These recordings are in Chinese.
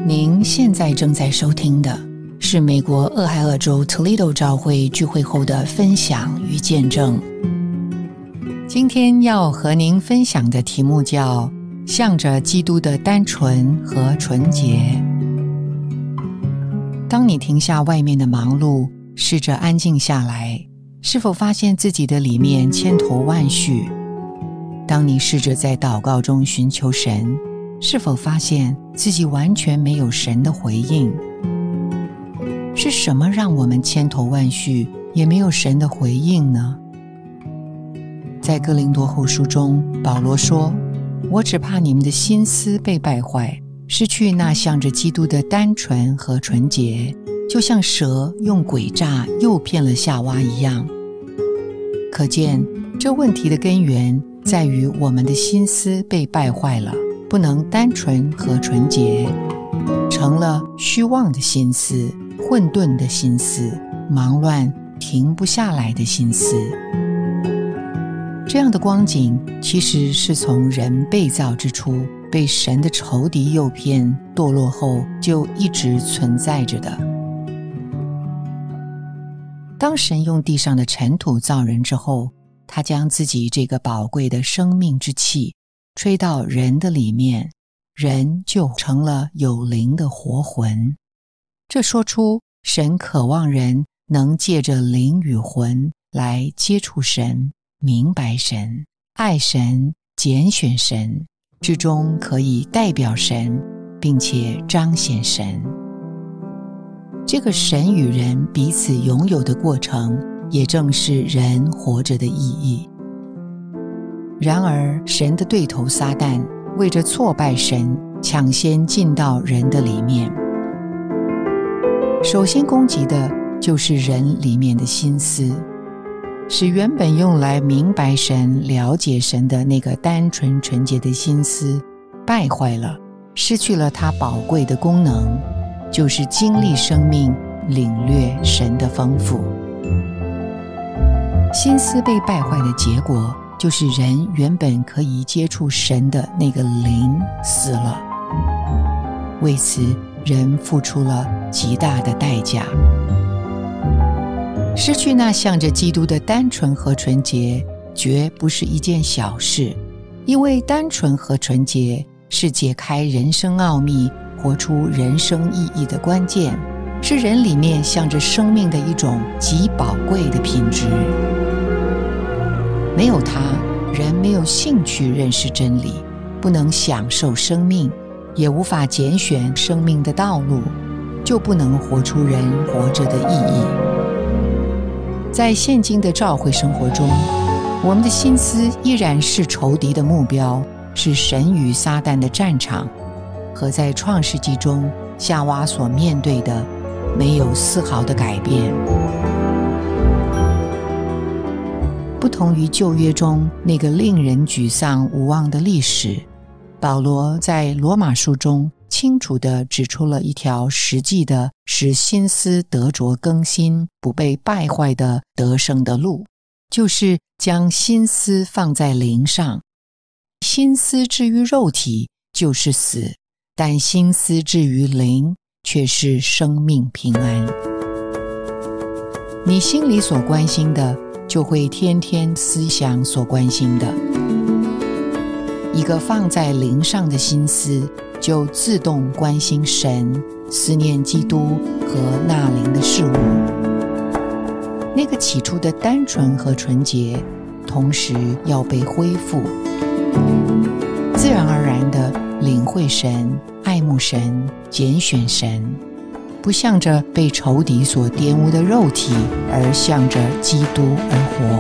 您现在正在收听的是美国俄亥俄州 Toledo 教会聚会后的分享与见证。今天要和您分享的题目叫向着基督的单纯和纯洁。当你停下外面的忙碌，试着安静下来，是否发现自己的里面千头万绪？当你试着在祷告中寻求神，是否发现自己完全没有神的回应？是什么让我们千头万绪也没有神的回应呢？在哥林多后书中，保罗说，我只怕你们的心思被败坏，失去那向着基督的单纯和纯洁，就像蛇用诡诈诱骗了夏娃一样。可见这问题的根源在于我们的心思被败坏了，不能单纯和纯洁，成了虚妄的心思、混沌的心思、忙乱停不下来的心思。这样的光景其实是从人被造之初，被神的仇敌诱骗堕落后就一直存在着的。当神用地上的尘土造人之后，他将自己这个宝贵的生命之气吹到人的里面，人就成了有灵的活魂。这说出神渴望人能借着灵与魂来接触神，明白神，爱神，拣选神，至终可以代表神，并且彰显神。这个神与人彼此拥有的过程，也正是人活着的意义。然而，神的对头撒旦为着挫败神，抢先进到人的里面。首先攻击的就是人里面的心思，使原本用来明白神、了解神的那个单纯纯洁的心思败坏了，失去了它宝贵的功能，就是经历生命，领略神的丰富。心思被败坏的结果，就是人原本可以接触神的那个灵死了。为此，人付出了极大的代价。失去那向着基督的单纯和纯洁，绝不是一件小事，因为单纯和纯洁是解开人生奥秘、活出人生意义的关键，是人里面向着生命的一种极宝贵的品质。没有它，人没有兴趣认识真理，不能享受生命，也无法拣选生命的道路，就不能活出人活着的意义。在现今的教会生活中，我们的心思依然是仇敌的目标，是神与撒旦的战场，和在创世纪中夏娃所面对的没有丝毫的改变。不同于旧约中那个令人沮丧无望的历史，保罗在罗马书中清楚地指出了一条实际的使心思得着更新、不被败坏的得胜的路，就是将心思放在灵上。心思至于肉体就是死，但心思至于灵却是生命平安。你心里所关心的，就会天天思想所关心的。一个放在灵上的心思，就自动关心神，思念基督和那灵的事物。那个起初的单纯和纯洁，同时要被恢复，自然而然地领会神、爱慕神、拣选神，不向着被仇敌所玷污的肉体，而向着基督而活。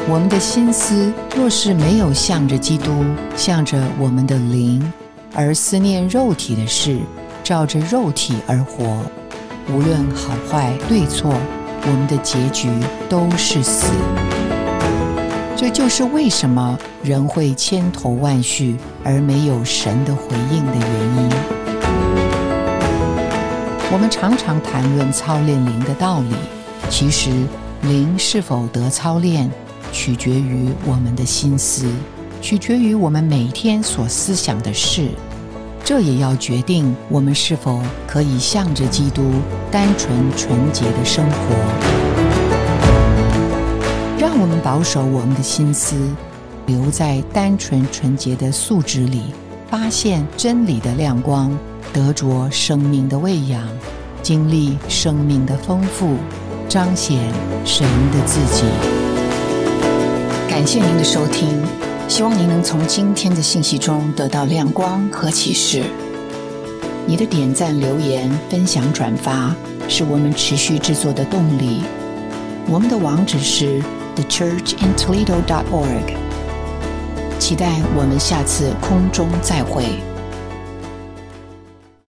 我们的心思若是没有向着基督，向着我们的灵，而思念肉体的事，照着肉体而活，无论好坏对错，我们的结局都是死。这就是为什么人会千头万绪而没有神的回应的原因。我们常常谈论操练灵的道理，其实灵是否得操练，取决于我们的心思，取决于我们每天所思想的事，这也要决定我们是否可以向着基督单纯纯洁的生活。让我们保守我们的心思，留在单纯纯洁的素质里，发现真理的亮光，得着生命的喂养，经历生命的丰富，彰显神的自己。感谢您的收听，希望您能从今天的信息中得到亮光和启示。你的点赞、留言、分享、转发是我们持续制作的动力。我们的网址是 thechurchintoledo.org。期待我们下次空中再会。